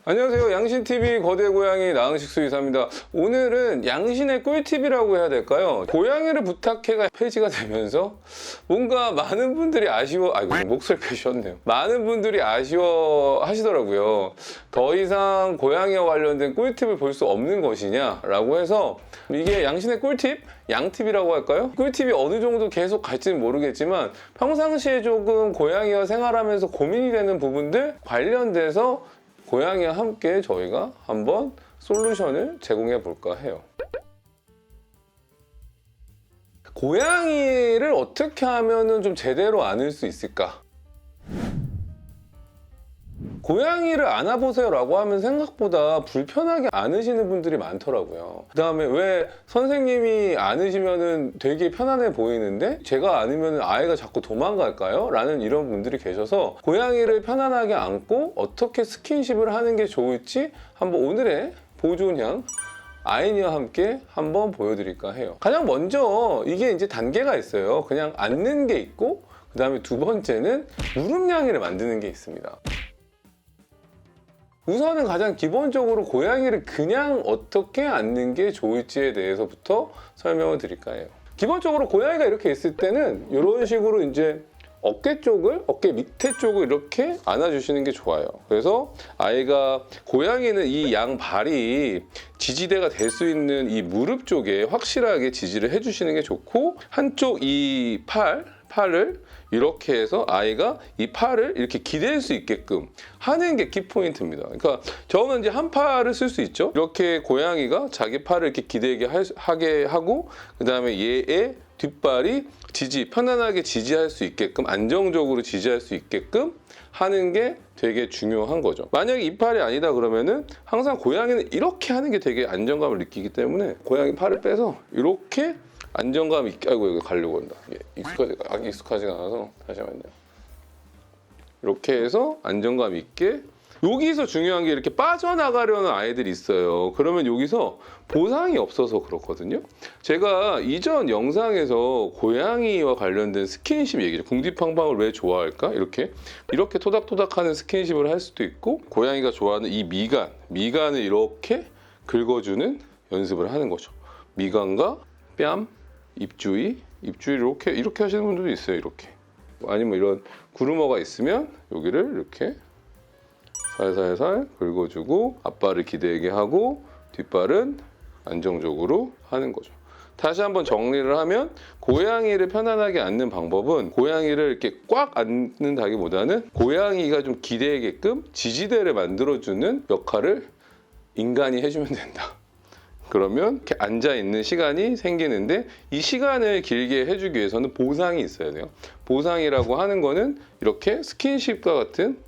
안녕하세요. 양신TV 거대고양이 나흥식 수의사입니다. 오늘은 양신의 꿀팁이라고 해야 될까요? 고양이를 부탁해가 폐지가 되면서 뭔가 많은 분들이 목소리 펴셨네요. 많은 분들이 아쉬워 하시더라고요. 더 이상 고양이와 관련된 꿀팁을 볼 수 없는 것이냐라고 해서 이게 양신의 꿀팁? 양팁이라고 할까요? 꿀팁이 어느 정도 계속 갈지는 모르겠지만 평상시에 조금 고양이와 생활하면서 고민이 되는 부분들 관련돼서 고양이와 함께 저희가 한번 솔루션을 제공해 볼까 해요. 고양이를 어떻게 하면 좀 제대로 안을 수 있을까? 고양이를 안아보세요 라고 하면 생각보다 불편하게 안으시는 분들이 많더라고요. 그 다음에 왜 선생님이 안으시면 되게 편안해 보이는데 제가 안으면 아이가 자꾸 도망갈까요? 라는 이런 분들이 계셔서 고양이를 편안하게 안고 어떻게 스킨십을 하는 게 좋을지 한번 오늘의 보존형 아이니와 함께 한번 보여드릴까 해요. 가장 먼저 이게 이제 단계가 있어요. 그냥 앉는 게 있고 그 다음에 두 번째는 무릎냥이를 만드는 게 있습니다. 우선은 가장 기본적으로 고양이를 그냥 어떻게 앉는 게 좋을지에 대해서부터 설명을 드릴까 해요. 기본적으로 고양이가 이렇게 있을 때는 이런 식으로 이제 어깨 밑에 쪽을 이렇게 안아주시는 게 좋아요. 그래서 아이가 고양이는 이 양 발이 지지대가 될 수 있는 이 무릎 쪽에 확실하게 지지를 해주시는 게 좋고 한쪽 이 팔을 이렇게 해서 아이가 이 팔을 이렇게 기댈 수 있게끔 하는 게 키포인트입니다. 그러니까 저는 이제 한 팔을 쓸 수 있죠. 이렇게 고양이가 자기 팔을 이렇게 기대게 하게 하고 그 다음에 얘의 뒷발이 편안하게 지지할 수 있게끔 안정적으로 지지할 수 있게끔 하는 게 되게 중요한 거죠. 만약에 이 팔이 아니다 그러면은 항상 고양이는 이렇게 하는 게 되게 안정감을 느끼기 때문에 고양이 팔을 빼서 이렇게 안정감 있게, 이거 가려고 한다. 익숙하지가 않아서 다시 한번요. 이렇게 해서 안정감 있게. 여기서 중요한 게 이렇게 빠져나가려는 아이들이 있어요. 그러면 여기서 보상이 없어서 그렇거든요. 제가 이전 영상에서 고양이와 관련된 스킨십 얘기죠. 궁디팡팡을 왜 좋아할까? 이렇게 토닥토닥하는 스킨십을 할 수도 있고 고양이가 좋아하는 이 미간을 이렇게 긁어주는 연습을 하는 거죠. 미간과 뺨, 입주위 이렇게 하시는 분들도 있어요. 이렇게 아니면 이런 구루머가 있으면 여기를 이렇게 살살살 긁어주고 앞발을 기대게 하고 뒷발은 안정적으로 하는 거죠. 다시 한번 정리를 하면 고양이를 편안하게 앉는 방법은 고양이를 이렇게 꽉 앉는다기보다는 고양이가 좀 기대게끔 지지대를 만들어주는 역할을 인간이 해주면 된다. 그러면 이렇게 앉아있는 시간이 생기는데 이 시간을 길게 해주기 위해서는 보상이 있어야 돼요. 보상이라고 하는 거는 이렇게 스킨십과 같은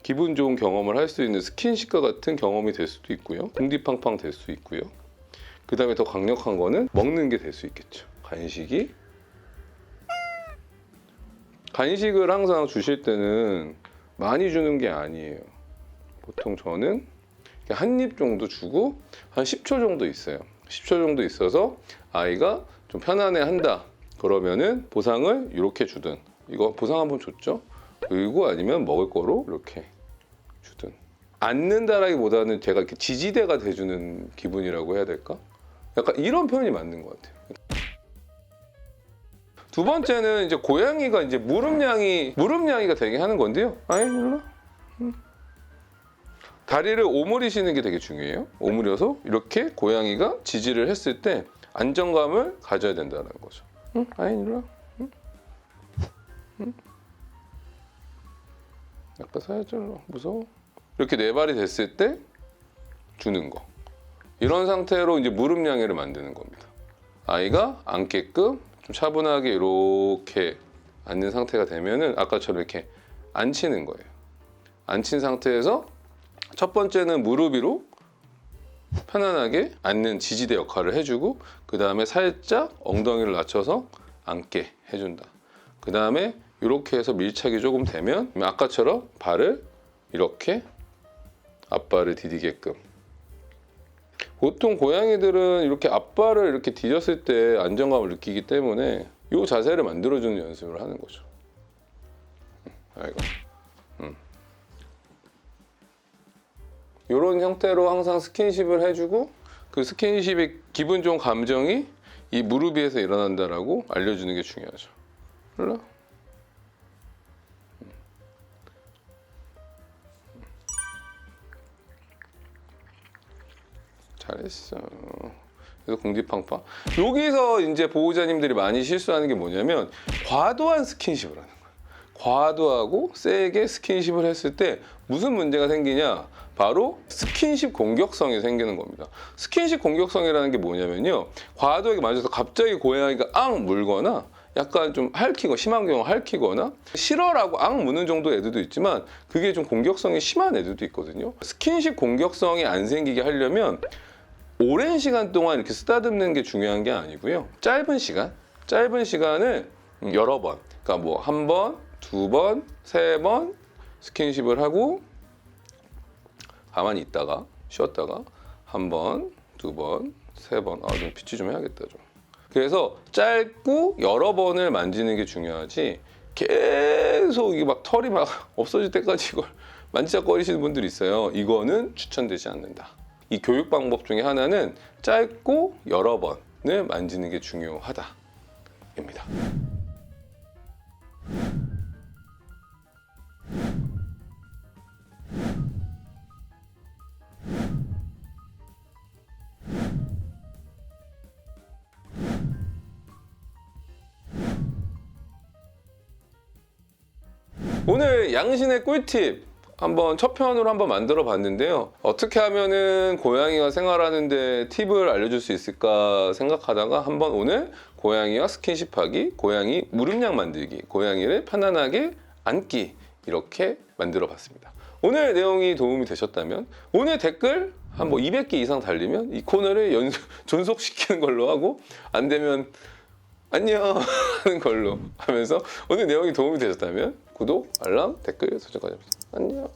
기분 좋은 경험을 할 수 있는 스킨십과 같은 경험이 될 수도 있고요. 궁디팡팡 될 수 있고요. 그 다음에 더 강력한 거는 먹는 게 될 수 있겠죠. 간식을 항상 주실 때는 많이 주는 게 아니에요. 보통 저는 한 입 정도 주고 한 10초 정도 있어요. 10초 정도 있어서 아이가 좀 편안해 한다. 그러면은 보상을 이렇게 주든 이거 보상 한번 줬죠? 그리고 아니면 먹을 거로 이렇게 주든 앉는다라기보다는 제가 이렇게 지지대가 돼주는 기분이라고 해야 될까? 약간 이런 표현이 맞는 것 같아요. 두 번째는 이제 고양이가 이제 무릎냥이가 되게 하는 건데요. 아이 일로 다리를 오므리시는 게 되게 중요해요. 오므려서 이렇게 고양이가 지지를 했을 때 안정감을 가져야 된다는 거죠. 응? 아이 일로 와. 응? 응? 약간 살짝 무서워. 이렇게 네 발이 됐을 때 주는 거. 이런 상태로 이제 무릎냥이를 만드는 겁니다. 아이가 앉게끔 좀 차분하게 이렇게 앉는 상태가 되면은 아까처럼 이렇게 앉히는 거예요. 앉힌 상태에서 첫 번째는 무릎 위로 편안하게 앉는 지지대 역할을 해주고 그 다음에 살짝 엉덩이를 낮춰서 앉게 해준다. 그 다음에 이렇게 해서 밀착이 조금 되면 아까처럼 발을 이렇게 앞발을 디디게끔. 보통 고양이들은 이렇게 앞발을 이렇게 디뎠을 때 안정감을 느끼기 때문에 이 자세를 만들어주는 연습을 하는 거죠. 아이고. 이런 형태로 항상 스킨십을 해주고 그 스킨십의 기분 좋은 감정이 이 무릎 위에서 일어난다라고 알려주는 게 중요하죠. 몰라? 잘했어. 그래서 궁디팡팡. 여기서 이제 보호자님들이 많이 실수하는 게 뭐냐면 과도한 스킨십을 하는 거예요. 과도하고 세게 스킨십을 했을 때 무슨 문제가 생기냐? 바로 스킨십 공격성이 생기는 겁니다. 스킨십 공격성이라는 게 뭐냐면요. 과도하게 만져서 갑자기 고양이가 앙 물거나 약간 좀 핥히고 심한 경우 핥히거나 싫어라고 앙 무는 정도 애들도 있지만 그게 좀 공격성이 심한 애들도 있거든요. 스킨십 공격성이 안 생기게 하려면 오랜 시간 동안 이렇게 쓰다듬는 게 중요한 게 아니고요. 짧은 시간을 여러 번, 그러니까 뭐 한 번, 두 번, 세 번 스킨십을 하고 가만히 있다가 쉬었다가 한 번, 두 번, 세 번. 좀 피치 좀 해야겠다 좀. 그래서 짧고 여러 번을 만지는 게 중요하지. 계속 이게 막 털이 막 없어질 때까지 이걸 만지작거리시는 분들이 있어요. 이거는 추천되지 않는다. 이 교육 방법 중에 하나는 짧고 여러 번을 만지는 게 중요하다입니다. 오늘 양신의 꿀팁 한번 첫 편으로 한번 만들어 봤는데요. 어떻게 하면은 고양이가 생활하는데 팁을 알려줄 수 있을까 생각하다가 한번 오늘 고양이와 스킨십하기, 고양이 무릎약 만들기, 고양이를 편안하게 안기 이렇게 만들어 봤습니다. 오늘 내용이 도움이 되셨다면 오늘 댓글 한 뭐 200개 이상 달리면 이 코너를 존속시키는 걸로 하고 안 되면 안녕 하는 걸로 하면서 오늘 내용이 도움이 되셨다면 구독, 알람, 댓글 설정까지 합시다. 안녕.